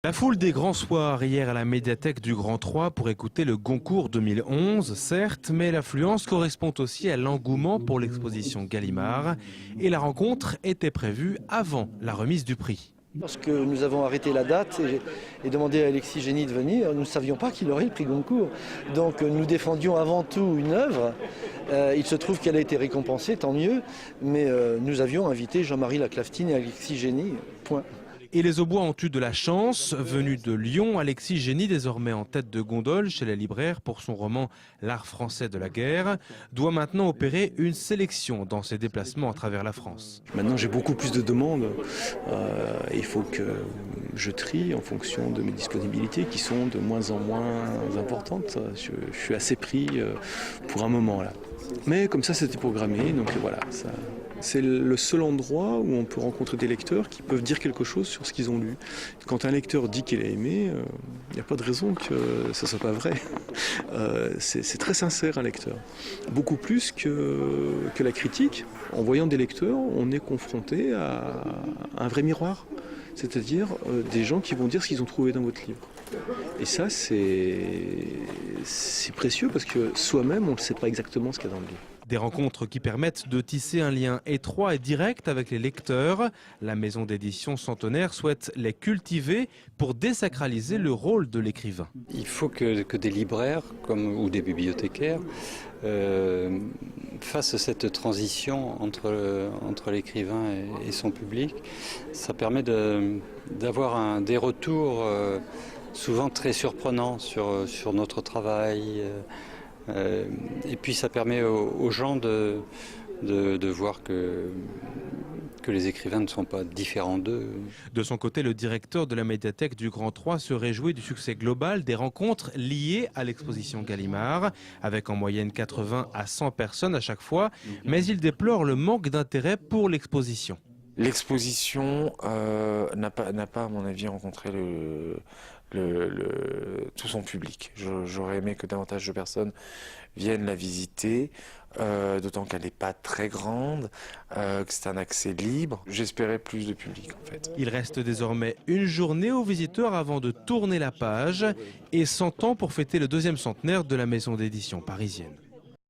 La foule des grands soirs hier à la médiathèque du Grand 3 pour écouter le Goncourt 2011, certes, mais l'affluence correspond aussi à l'engouement pour l'exposition Gallimard. Et la rencontre était prévue avant la remise du prix. Lorsque nous avons arrêté la date et demandé à Alexis Génie de venir, nous ne savions pas qu'il aurait le prix Goncourt. Donc nous défendions avant tout une œuvre. Il se trouve qu'elle a été récompensée, tant mieux. Mais nous avions invité Jean-Marie Laclaftine et Alexis Génie. Point. Et les Aubois ont eu de la chance. Venu de Lyon, Alexis Génie, désormais en tête de gondole chez les libraires pour son roman L'art français de la guerre, doit maintenant opérer une sélection dans ses déplacements à travers la France. Maintenant j'ai beaucoup plus de demandes. Il faut que je trie en fonction de mes disponibilités qui sont de moins en moins importantes. Je suis assez pris pour un moment là. Mais comme ça c'était programmé, donc voilà. C'est le seul endroit où on peut rencontrer des lecteurs qui peuvent dire quelque chose sur ce qu'ils ont lu. Quand un lecteur dit qu'il a aimé, il n'y a pas de raison que ça ne soit pas vrai. C'est très sincère un lecteur. Beaucoup plus que la critique. En voyant des lecteurs, on est confronté à un vrai miroir. C'est-à-dire des gens qui vont dire ce qu'ils ont trouvé dans votre livre. Et ça, c'est précieux parce que soi-même, on ne sait pas exactement ce qu'il y a dans le livre. Des rencontres qui permettent de tisser un lien étroit et direct avec les lecteurs. La maison d'édition Centenaire souhaite les cultiver pour désacraliser le rôle de l'écrivain. Il faut que des libraires ou des bibliothécaires fassent cette transition entre l'écrivain et son public. Ça permet d'avoir des retours souvent très surprenants sur notre travail. Et puis ça permet aux gens de voir que les écrivains ne sont pas différents d'eux. De son côté, le directeur de la médiathèque du Grand 3 se réjouit du succès global des rencontres liées à l'exposition Gallimard, avec en moyenne 80 à 100 personnes à chaque fois, mais il déplore le manque d'intérêt pour l'exposition. L'exposition n'a pas, à mon avis, rencontré tout son public. J'aurais aimé que davantage de personnes viennent la visiter, d'autant qu'elle n'est pas très grande, que c'est un accès libre. J'espérais plus de public en fait. Il reste désormais une journée aux visiteurs avant de tourner la page et 100 ans pour fêter le 2e centenaire de la maison d'édition parisienne.